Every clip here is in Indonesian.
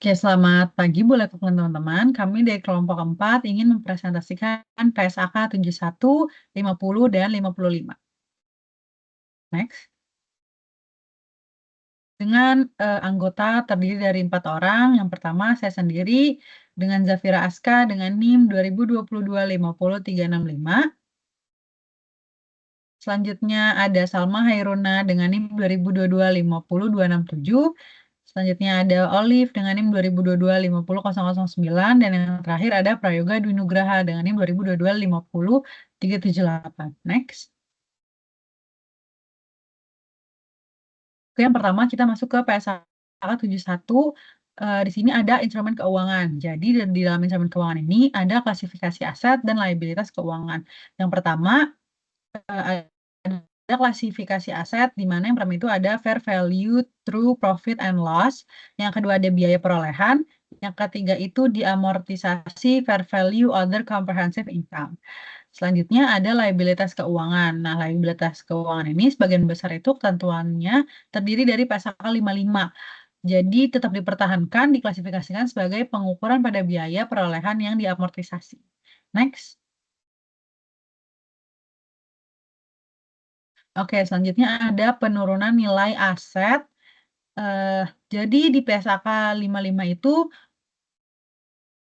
Oke, selamat pagi buat teman-teman. Kami dari kelompok 4 ingin mempresentasikan PSAK 71, 50, dan 55. Next. Dengan anggota terdiri dari 4 orang. Yang pertama, saya sendiri dengan Zafira Aska dengan NIM 2022 50365. Selanjutnya ada Salma Hairuna dengan NIM 2022 50267. Selanjutnya ada Olive dengan NIM 2022 50009 dan yang terakhir ada Prayoga Dwi Nugraha dengan NIM 2022 50378. Next. Oke, yang pertama kita masuk ke PSAK 71. Di sini ada instrumen keuangan. Jadi di dalam instrumen keuangan ini ada klasifikasi aset dan liabilitas keuangan. Yang pertama ada klasifikasi aset di mana yang pertama itu ada fair value through profit and loss, yang kedua ada biaya perolehan, yang ketiga itu diamortisasi fair value other comprehensive income. Selanjutnya ada liabilitas keuangan. Nah, liabilitas keuangan ini sebagian besar itu ketentuannya terdiri dari PSAK 55. Jadi tetap dipertahankan diklasifikasikan sebagai pengukuran pada biaya perolehan yang diamortisasi. Next. Oke, selanjutnya ada penurunan nilai aset. Jadi di PSAK 55 itu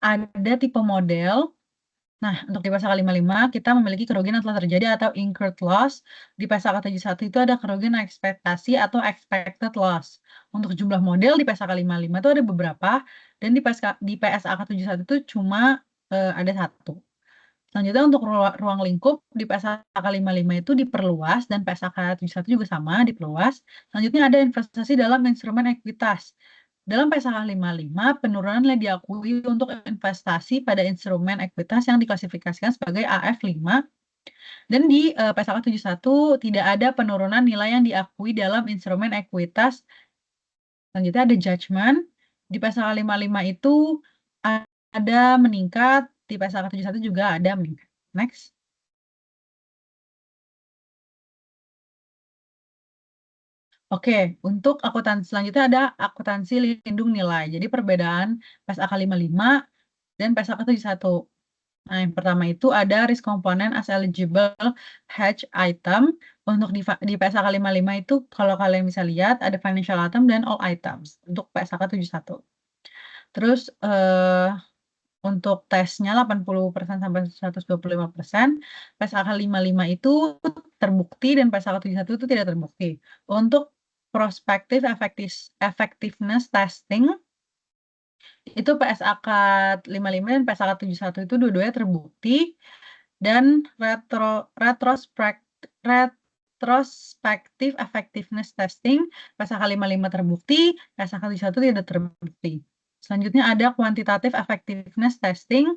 ada tipe model. Nah, untuk di PSAK 55 kita memiliki kerugian yang telah terjadi atau incurred loss. Di PSAK 71 itu ada kerugian ekspektasi atau expected loss. Untuk jumlah model di PSAK 55 itu ada beberapa dan di PSAK 71 itu cuma ada satu. Selanjutnya untuk ruang lingkup di PSAK 55 itu diperluas dan PSAK 71 juga sama diperluas. Selanjutnya ada investasi dalam instrumen ekuitas. Dalam PSAK 55 penurunan nilai diakui untuk investasi pada instrumen ekuitas yang diklasifikasikan sebagai AF5 dan di PSAK 71 tidak ada penurunan nilai yang diakui dalam instrumen ekuitas. Selanjutnya ada judgment. Di PSAK 55 itu ada meningkat, di PSAK 71 juga ada meningkat. Next. Oke, untuk akuntansi selanjutnya ada akuntansi lindung nilai. Jadi perbedaan PSAK 55 dan PSAK 71. Nah, yang pertama itu ada risk component as eligible hedge item. Untuk di PSAK 55 itu kalau kalian bisa lihat ada financial item dan all items untuk PSAK 71. Terus untuk tesnya 80% sampai 125%, PSAK 55 itu terbukti dan PSAK 71 itu tidak terbukti. Untuk prospective effectiveness testing itu PSAK 55 dan PSAK 71 itu dua-duanya terbukti dan retrospective effectiveness testing PSAK 55 terbukti, PSAK 71 tidak terbukti. Selanjutnya ada quantitative effectiveness testing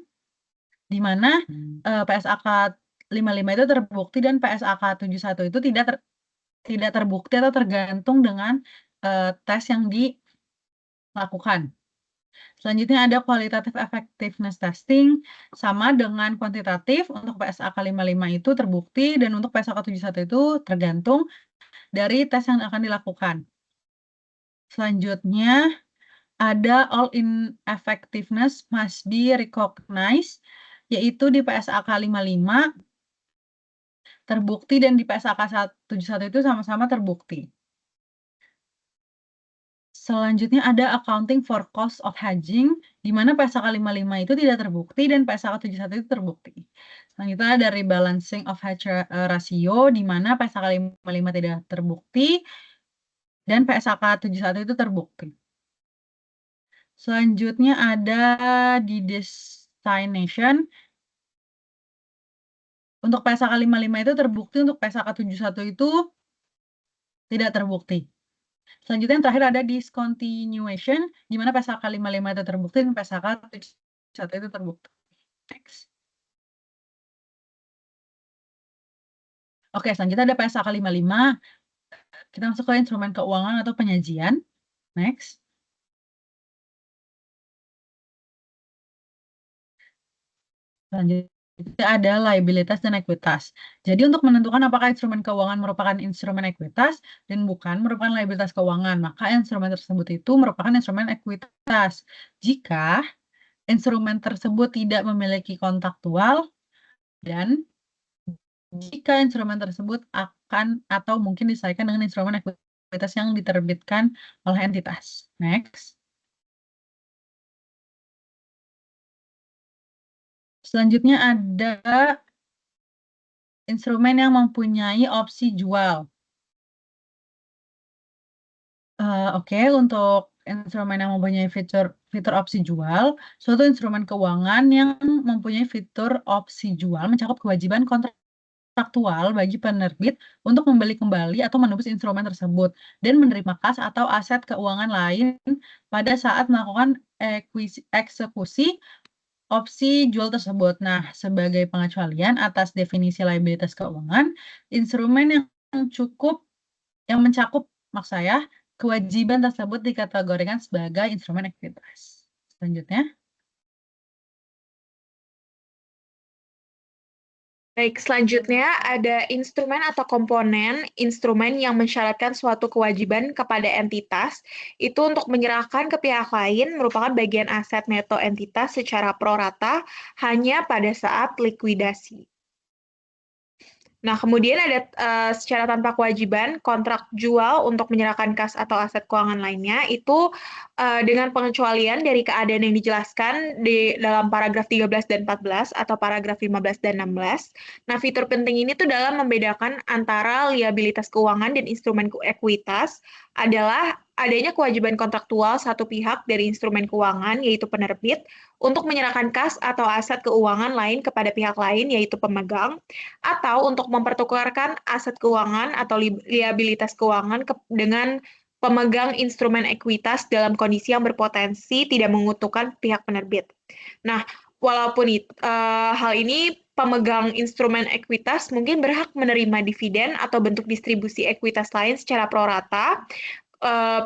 di mana PSAK 55 itu terbukti dan PSAK 71 itu tidak terbukti atau tergantung dengan tes yang dilakukan. Selanjutnya ada qualitative effectiveness testing, sama dengan kuantitatif. Untuk PSAK 55 itu terbukti dan untuk PSAK 71 itu tergantung dari tes yang akan dilakukan. Selanjutnya ada all in effectiveness must be recognized, yaitu di PSAK 55 terbukti dan di PSAK 71 itu sama-sama terbukti. Selanjutnya ada accounting for cost of hedging, di mana PSAK 55 itu tidak terbukti dan PSAK 71 itu terbukti. Selanjutnya ada rebalancing of hedge ratio, di mana PSAK 55 tidak terbukti dan PSAK 71 itu terbukti. Selanjutnya ada di destination. Untuk PSAK 55 itu terbukti, untuk PSAK 71 itu tidak terbukti. Selanjutnya yang terakhir ada discontinuation, di mana PSAK 55 itu terbukti dan PSAK 71 itu terbukti. Next. Oke, selanjutnya ada PSAK 55. Kita masuk ke instrumen keuangan atau penyajian. Next. Selanjutnya ada liabilitas dan ekuitas. Jadi untuk menentukan apakah instrumen keuangan merupakan instrumen ekuitas dan bukan merupakan liabilitas keuangan, maka instrumen tersebut itu merupakan instrumen ekuitas. Jika instrumen tersebut tidak memiliki kontraktual dan jika instrumen tersebut akan atau mungkin disesuaikan dengan instrumen ekuitas yang diterbitkan oleh entitas. Next. Selanjutnya ada instrumen yang mempunyai opsi jual. Oke, untuk instrumen yang mempunyai fitur opsi jual, suatu instrumen keuangan yang mempunyai fitur opsi jual mencakup kewajiban kontraktual bagi penerbit untuk membeli kembali atau menebus instrumen tersebut dan menerima kas atau aset keuangan lain pada saat melakukan eksekusi opsi jual tersebut. Nah, sebagai pengecualian atas definisi liabilitas keuangan, instrumen yang mencakup, maksud saya, kewajiban tersebut dikategorikan sebagai instrumen ekuitas. Selanjutnya. Baik, selanjutnya ada instrumen atau komponen instrumen yang mensyaratkan suatu kewajiban kepada entitas, itu untuk menyerahkan ke pihak lain merupakan bagian aset neto entitas secara prorata hanya pada saat likuidasi. Nah, kemudian ada secara tanpa kewajiban kontrak jual untuk menyerahkan kas atau aset keuangan lainnya itu dengan pengecualian dari keadaan yang dijelaskan di dalam paragraf 13 dan 14 atau paragraf 15 dan 16. Nah, fitur penting ini tuh dalam membedakan antara liabilitas keuangan dan instrumen ekuitas adalah adanya kewajiban kontraktual satu pihak dari instrumen keuangan yaitu penerbit untuk menyerahkan kas atau aset keuangan lain kepada pihak lain yaitu pemegang atau untuk mempertukarkan aset keuangan atau liabilitas keuangan dengan pemegang instrumen ekuitas dalam kondisi yang berpotensi tidak menguntungkan pihak penerbit. Nah, walaupun hal ini pemegang instrumen ekuitas mungkin berhak menerima dividen atau bentuk distribusi ekuitas lain secara prorata,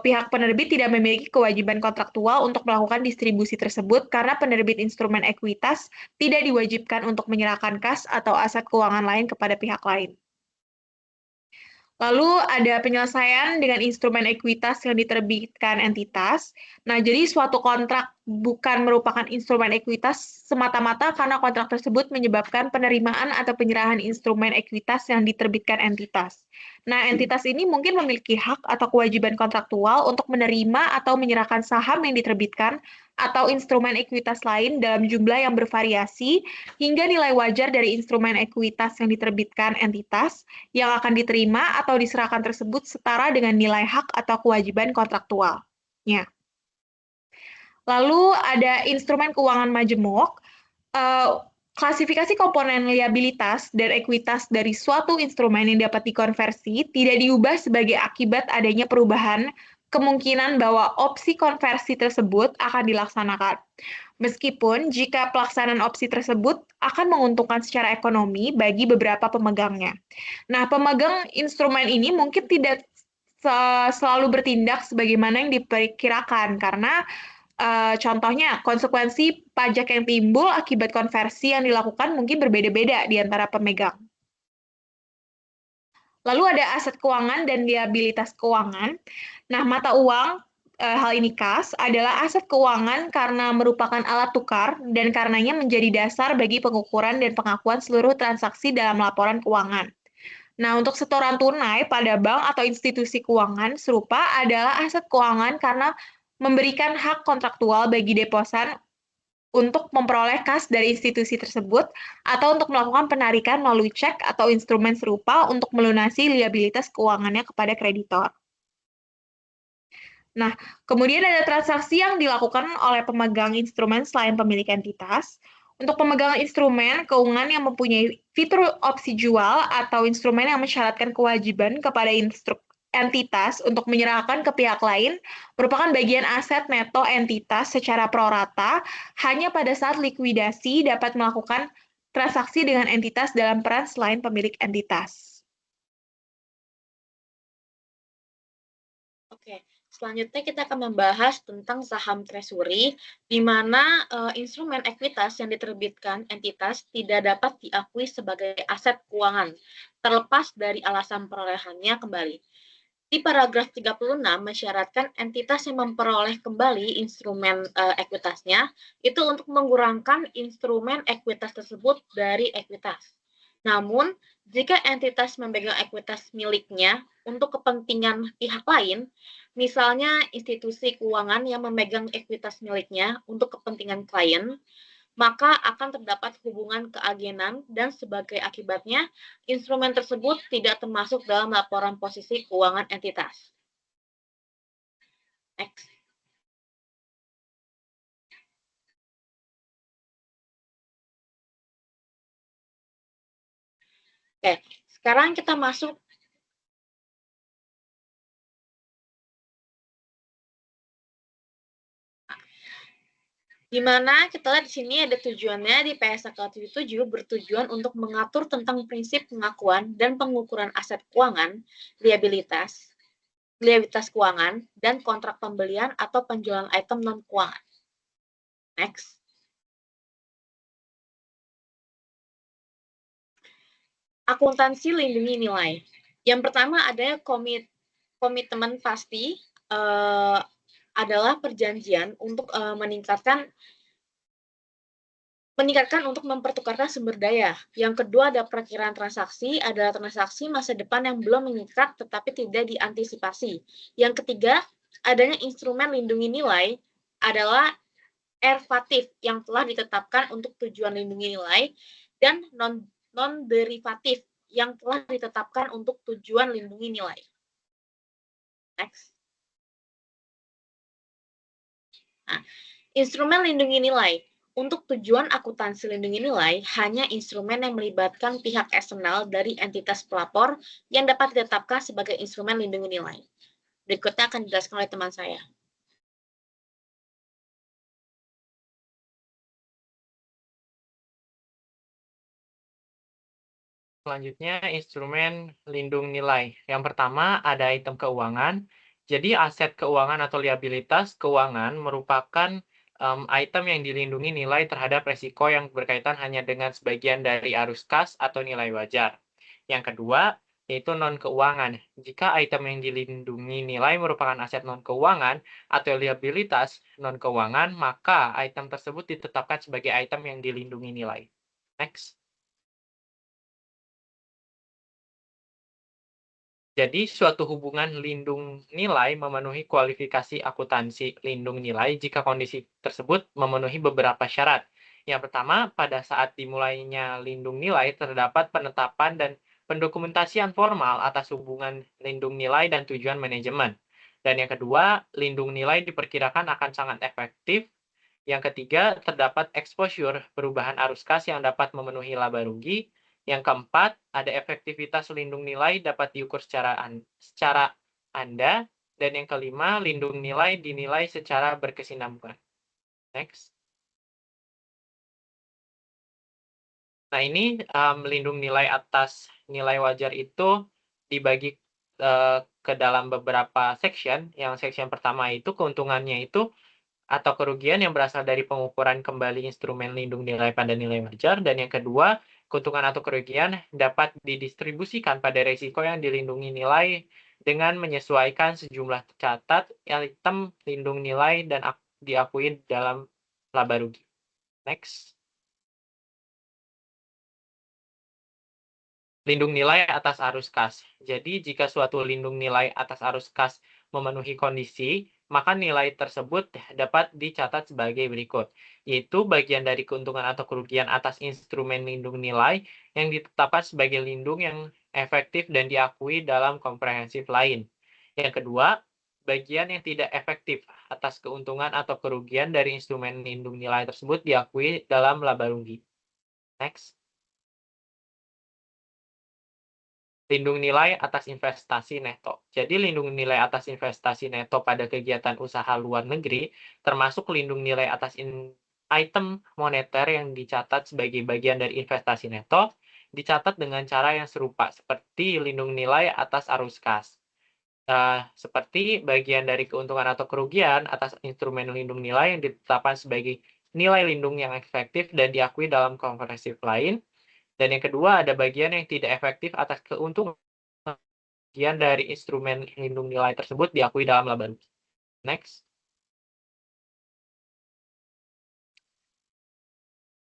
pihak penerbit tidak memiliki kewajiban kontraktual untuk melakukan distribusi tersebut karena penerbit instrumen ekuitas tidak diwajibkan untuk menyerahkan kas atau aset keuangan lain kepada pihak lain. Lalu ada penyelesaian dengan instrumen ekuitas yang diterbitkan entitas. Nah, jadi suatu kontrak bukan merupakan instrumen ekuitas semata-mata karena kontrak tersebut menyebabkan penerimaan atau penyerahan instrumen ekuitas yang diterbitkan entitas. Nah, entitas ini mungkin memiliki hak atau kewajiban kontraktual untuk menerima atau menyerahkan saham yang diterbitkan atau instrumen ekuitas lain dalam jumlah yang bervariasi hingga nilai wajar dari instrumen ekuitas yang diterbitkan entitas yang akan diterima atau diserahkan tersebut setara dengan nilai hak atau kewajiban kontraktualnya. Lalu ada instrumen keuangan majemuk. Klasifikasi komponen liabilitas dan ekuitas dari suatu instrumen yang dapat dikonversi tidak diubah sebagai akibat adanya perubahan kemungkinan bahwa opsi konversi tersebut akan dilaksanakan. Meskipun jika pelaksanaan opsi tersebut akan menguntungkan secara ekonomi bagi beberapa pemegangnya. Nah, pemegang instrumen ini mungkin tidak selalu bertindak sebagaimana yang diperkirakan karena contohnya, konsekuensi pajak yang timbul akibat konversi yang dilakukan mungkin berbeda-beda di antara pemegang. Lalu ada aset keuangan dan liabilitas keuangan. Nah, mata uang, hal ini kas, adalah aset keuangan karena merupakan alat tukar dan karenanya menjadi dasar bagi pengukuran dan pengakuan seluruh transaksi dalam laporan keuangan. Nah, untuk setoran tunai pada bank atau institusi keuangan serupa adalah aset keuangan karena memberikan hak kontraktual bagi deposan untuk memperoleh kas dari institusi tersebut atau untuk melakukan penarikan melalui cek atau instrumen serupa untuk melunasi liabilitas keuangannya kepada kreditor. Nah, kemudian ada transaksi yang dilakukan oleh pemegang instrumen selain pemilik entitas. Untuk pemegang instrumen keuangan yang mempunyai fitur opsi jual atau instrumen yang mensyaratkan kewajiban kepada entitas untuk menyerahkan ke pihak lain merupakan bagian aset neto entitas secara prorata hanya pada saat likuidasi dapat melakukan transaksi dengan entitas dalam peran selain pemilik entitas. Oke, selanjutnya kita akan membahas tentang saham treasury, di mana instrumen ekuitas yang diterbitkan entitas tidak dapat diakui sebagai aset keuangan, terlepas dari alasan perolehannya kembali. Di paragraf 36 mensyaratkan entitas yang memperoleh kembali instrumen ekuitasnya itu untuk mengurangkan instrumen ekuitas tersebut dari ekuitas. Namun, jika entitas memegang ekuitas miliknya untuk kepentingan pihak lain, misalnya institusi keuangan yang memegang ekuitas miliknya untuk kepentingan klien, maka akan terdapat hubungan keagenan dan sebagai akibatnya instrumen tersebut tidak termasuk dalam laporan posisi keuangan entitas. Next. Oke, sekarang kita masuk di mana kita lihat di sini ada tujuannya di PSAK 77 bertujuan untuk mengatur tentang prinsip pengakuan dan pengukuran aset keuangan, liabilitas keuangan, dan kontrak pembelian atau penjualan item non-keuangan. Next. Akuntansi lindungi nilai. Yang pertama ada komitmen pasti adalah perjanjian untuk meningkatkan untuk mempertukarkan sumber daya. Yang kedua ada perakiraan transaksi, adalah transaksi masa depan yang belum mengikat tetapi tidak diantisipasi. Yang ketiga, adanya instrumen lindungi nilai adalah derivatif yang telah ditetapkan untuk tujuan lindungi nilai dan non-derivatif yang telah ditetapkan untuk tujuan lindungi nilai. Next. Nah, instrumen lindungi nilai. Untuk tujuan akuntansi lindungi nilai, hanya instrumen yang melibatkan pihak eksternal dari entitas pelapor yang dapat ditetapkan sebagai instrumen lindungi nilai. Berikutnya akan dijelaskan oleh teman saya. Selanjutnya, instrumen lindung nilai. Yang pertama, ada item keuangan. Jadi, aset keuangan atau liabilitas keuangan merupakan item yang dilindungi nilai terhadap resiko yang berkaitan hanya dengan sebagian dari arus kas atau nilai wajar. Yang kedua, yaitu non-keuangan. Jika item yang dilindungi nilai merupakan aset non-keuangan atau liabilitas non-keuangan, maka item tersebut ditetapkan sebagai item yang dilindungi nilai. Next. Jadi, suatu hubungan lindung nilai memenuhi kualifikasi akuntansi lindung nilai jika kondisi tersebut memenuhi beberapa syarat. Yang pertama, pada saat dimulainya lindung nilai terdapat penetapan dan pendokumentasian formal atas hubungan lindung nilai dan tujuan manajemen. Dan yang kedua, lindung nilai diperkirakan akan sangat efektif. Yang ketiga, terdapat exposure perubahan arus kas yang dapat memenuhi laba rugi. Yang keempat, ada efektivitas lindung nilai dapat diukur secara Anda. Dan yang kelima, lindung nilai dinilai secara berkesinambungan. Next. Nah, ini lindung nilai atas nilai wajar itu dibagi ke dalam beberapa section. Yang section pertama itu keuntungannya itu atau kerugian yang berasal dari pengukuran kembali instrumen lindung nilai pada nilai wajar. Dan yang kedua, keuntungan atau kerugian dapat didistribusikan pada risiko yang dilindungi nilai dengan menyesuaikan sejumlah catat item lindung nilai dan diakui dalam laba rugi. Next. Lindung nilai atas arus kas. Jadi, jika suatu lindung nilai atas arus kas memenuhi kondisi, maka nilai tersebut dapat dicatat sebagai berikut, yaitu bagian dari keuntungan atau kerugian atas instrumen lindung nilai yang ditetapkan sebagai lindung yang efektif dan diakui dalam komprehensif lain. Yang kedua, bagian yang tidak efektif atas keuntungan atau kerugian dari instrumen lindung nilai tersebut diakui dalam laba rugi. Next. Lindung nilai atas investasi neto. Jadi, lindung nilai atas investasi neto pada kegiatan usaha luar negeri, termasuk lindung nilai atas item moneter yang dicatat sebagai bagian dari investasi neto, dicatat dengan cara yang serupa, seperti lindung nilai atas arus kas. seperti bagian dari keuntungan atau kerugian atas instrumen lindung nilai yang ditetapkan sebagai nilai lindung yang efektif dan diakui dalam komprehensif lain. Dan yang kedua, ada bagian yang tidak efektif atas keuntungan bagian dari instrumen lindung nilai tersebut diakui dalam laba rugi. Next.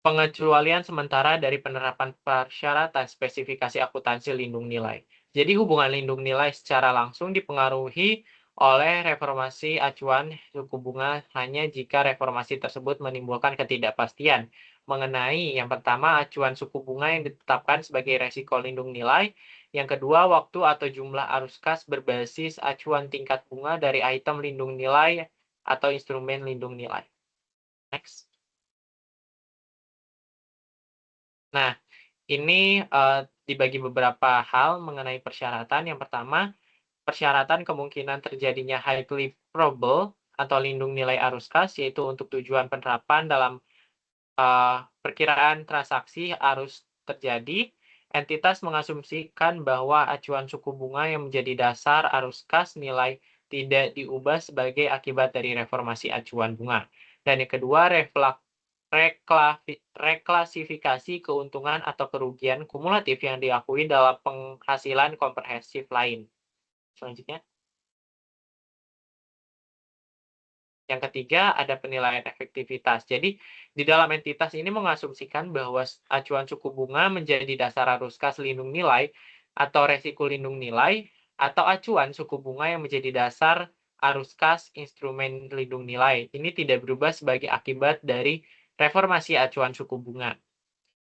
Pengecualian sementara dari penerapan persyaratan spesifikasi akuntansi lindung nilai. Jadi hubungan lindung nilai secara langsung dipengaruhi oleh reformasi acuan suku bunga hanya jika reformasi tersebut menimbulkan ketidakpastian mengenai yang pertama acuan suku bunga yang ditetapkan sebagai resiko lindung nilai, yang kedua waktu atau jumlah arus kas berbasis acuan tingkat bunga dari item lindung nilai atau instrumen lindung nilai. Next. Nah, ini dibagi beberapa hal mengenai persyaratan. Yang pertama, persyaratan kemungkinan terjadinya highly probable atau lindung nilai arus kas, yaitu untuk tujuan penerapan dalam perkiraan transaksi arus terjadi, entitas mengasumsikan bahwa acuan suku bunga yang menjadi dasar arus kas nilai tidak diubah sebagai akibat dari reformasi acuan bunga. Dan yang kedua, reklasifikasi keuntungan atau kerugian kumulatif yang diakui dalam penghasilan komprehensif lain. Selanjutnya. Yang ketiga, ada penilaian efektivitas. Jadi, di dalam entitas ini mengasumsikan bahwa acuan suku bunga menjadi dasar arus kas lindung nilai atau resiko lindung nilai, atau acuan suku bunga yang menjadi dasar arus kas instrumen lindung nilai. Ini tidak berubah sebagai akibat dari reformasi acuan suku bunga.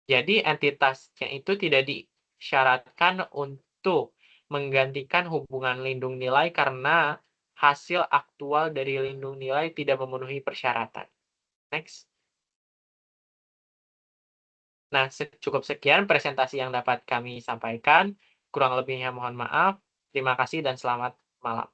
Jadi, entitasnya itu tidak disyaratkan untuk menggantikan hubungan lindung nilai karena hasil aktual dari lindung nilai tidak memenuhi persyaratan. Next. Nah, cukup sekian presentasi yang dapat kami sampaikan. Kurang lebihnya mohon maaf. Terima kasih dan selamat malam.